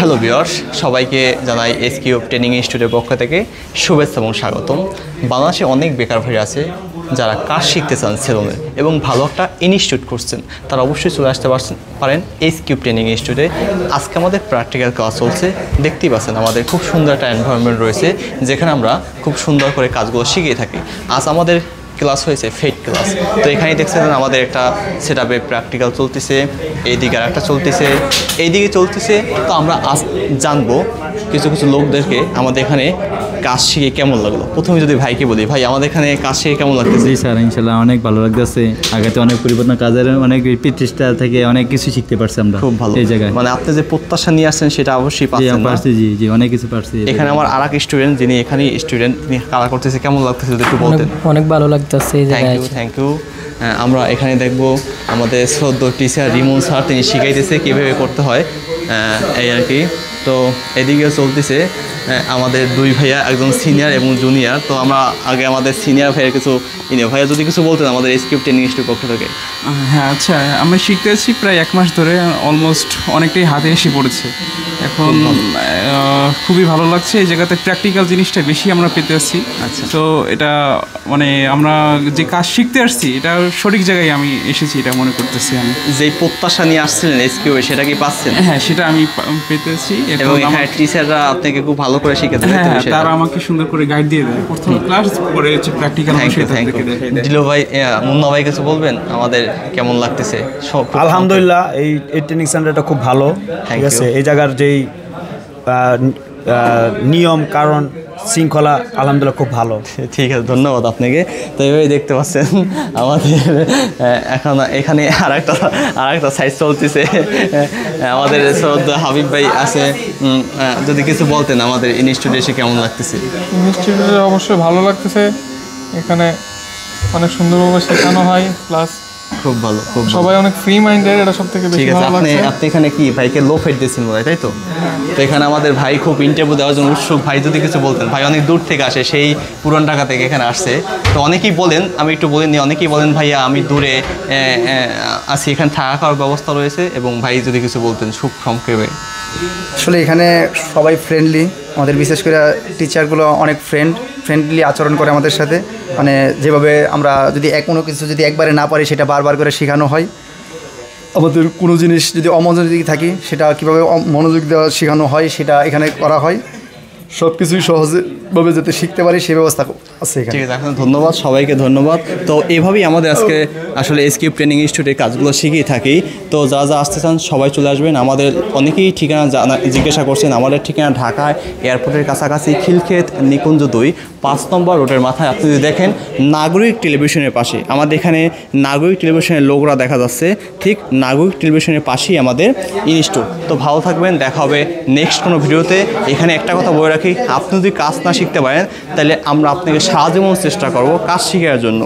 Hello viewers, সবাইকে জানাই SQ training ইনস্টিটিউটের পক্ষ থেকে শুভেচ্ছা এবং স্বাগতম। বাংলাদেশে অনেক বেকার ভাই আছে যারা কাজ শিখতে চান সেলুনের এবং ভালো একটা ইনস্টিটিউট করছেন, তারা অবশ্যই চলে আসতে পারেন এসকিউ ট্রেনিং ইনস্টিটিউটে। আজকে আমাদের প্র্যাকটিক্যাল ক্লাস চলছে, দেখতেই পাচ্ছেন আমাদের খুব সুন্দর একটা এনভায়রনমেন্ট রয়েছে যেখানে আমরা খুব সুন্দর করে কাজগুলো শিখিয়ে থাকি। আজ আমাদের ক্লাস হয়েছে ফেড ক্লাস। তো এখানে দেখছেন আমাদের একটা সেট আপে প্র্যাকটিক্যাল চলতেছে, এইদিকে আর একটা চলতেছে, এইদিকে চলতেছে। তো আমরা আজ জানবো কিছু কিছু লোকদেরকে আমাদের এখানে কাজ শিখে কেমন লাগলো। প্রথমে যদি ভাইকে বলি, ভাই আমাদের এখানে কাজ শিখে কেমন লাগতেছে? জি স্যার, ইনশাল্লাহ অনেক ভালো লাগতেছে। আগেতে অনেক পরিবর্তন, কাজের অনেক প্রতিষ্ঠা থেকে অনেক কিছু শিখতে পারছি আমরা। খুব ভালো এই জায়গায়, মানে আপনি যে প্রত্যাশা নিয়ে আসছেন সেটা অবশ্যই পাচ্ছেন। জি জি, অনেক কিছু পারছি। এখানে আমার আরেক স্টুডেন্ট, যিনি এখানে স্টুডেন্ট, তিনি কালার করতেছে, কেমন লাগতেছে যদি একটু বলতেন। অনেক ভালো লাগতেছে। Thank you. আমরা এখানে দেখবো আমাদের শ্রদ্ধ টিচার রিমন স্যার, তিনি শিখাইতেছে কীভাবে করতে হয়, এই আর কি। তো এদিকে চলতেছে আমাদের দুই ভাইয়া, একজন সিনিয়র এবং জুনিয়র। তো আমরা আগে আমাদের সিনিয়র ভাইয়ের কিছু ভাইয়া যদি কিছু বলতেন আমাদের এসকিউ ট্রেনিং ইনস্টিটিউট পক্ষ থেকে। হ্যাঁ, আচ্ছা, আমরা শিখতে আছি প্রায় 1 মাস ধরে, অলমোস্ট অনেকটাই হাতে এসে পড়েছে এখন। খুবই ভালো লাগছে, এই জায়গাতে প্র্যাকটিক্যাল জিনিসটা বেশি আমরা পেতে আসছি। আচ্ছা, তো এটা মানে আমরা যে কাজ শিখতে আসছি এটা সঠিক জায়গায় আমি এসেছি, এটা মনে করতেছি আমি। যেই প্রত্যাশা নিয়ে আসছিলেন এসকিউ, সেটা কি পাচ্ছেন? হ্যাঁ, সেটা আমি পেতেছি। এবং এখানে টিচাররা আপনাকে খুব ভালো করে শিখাতে দেয়। হ্যাঁ, তারা আমাকে সুন্দর করে গাইড দিয়ে দেয় প্রথম ক্লাস, পরে হচ্ছে প্র্যাকটিক্যাল। দিলো ভাই, মুন্না ভাই কিছু বলবেন আমাদের কেমন লাগতেছে? আলহামদুলিল্লাহ, এই ট্রেনিং সেন্টারটা খুব ভালো। ঠিক আছে, এই জায়গার যেই নিয়ম কারণ শৃঙ্খলা আলহামদুলিল্লাহ খুব ভালো। ঠিক আছে, ধন্যবাদ আপনাকে। তো এইভাবে দেখতে পাচ্ছেন আমাদের এখন এখানে আর একটা সাইজ চলতেছে। আমাদের হাবিব ভাই আছে, যদি কিছু বলতেন আমাদের ইনস্টিটিউটে এসে কেমন লাগতেছে? ইনস্টিটিউটে অবশ্যই ভালো লাগতেছে, এখানে অনেক সুন্দরভাবে শেখানো হয়, প্লাস খুব ভালো, সবাই অনেক ফ্রি মাইন্ডেড, এটা সব থেকে বেশি ভালো লাগছে। আপনি এখানে কি ভাইকে লো ফেট দিয়েছেন বলে, তাই তো? তো এখানে আমাদের ভাই খুব ইন্টারভিউ দেওয়ার জন্য উৎসুক। ভাই যদি কিছু বলতেন। ভাই অনেক দূর থেকে আসে, সেই পুরান ঢাকা থেকে এখানে আসছে। তো অনেকেই বলেন, আমি একটু বলিনি, অনেকেই বলেন ভাইয়া আমি দূরে আছি, এখানে থাকা খাওয়ার ব্যবস্থা রয়েছে। এবং ভাই যদি কিছু বলতেন খুব সংক্ষেপে। আসলে এখানে সবাই ফ্রেন্ডলি, আমাদের বিশেষ করে টিচারগুলো অনেক ফ্রেন্ডলি আচরণ করে আমাদের সাথে। মানে যেভাবে আমরা যদি কোনো কিছু যদি একবারে না পারি সেটা বারবার করে শেখানো হয়। আমাদের কোনো জিনিস যদি অমনোযোগী থাকি সেটা কীভাবে মনোযোগ দেওয়া শেখানো হয়, সেটা এখানে করা হয়। সব কিছুই সহজভাবে যাতে শিখতে পারি সেই ব্যবস্থা আছে এখানে। ঠিক আছে, এখন ধন্যবাদ, সবাইকে ধন্যবাদ। তো এইভাবেই আমাদের আজকে আসলে এসকিউ ট্রেনিং ইনস্টিটিউটের কাজগুলো শিখিয়ে থাকি। তো যারা আসতে চান সবাই চলে আসবেন। আমাদের অনেকেই ঠিকানা জিজ্ঞাসা করছেন। আমাদের ঠিকানা ঢাকায় এয়ারপোর্টের কাছাকাছি, খিলক্ষেত নিকুঞ্জ 2, 5 নম্বর রোডের মাথায়। আপনি যদি দেখেন নাগরিক টেলিভিশনের পাশে, আমাদের এখানে নাগরিক টেলিভিশনের লোগোরা দেখা যাচ্ছে, ঠিক নাগরিক টেলিভিশনের পাশেই আমাদের ইনস্টিটিউট। তো ভালো থাকবেন, দেখা হবে নেক্সট কোনো ভিডিওতে। এখানে একটা কথা বলে রাখি, আপনি যদি কাজ না শিখতে পারেন তাহলে আমরা আপনাকে সাহায্য চেষ্টা করব কাজ শেখার জন্য।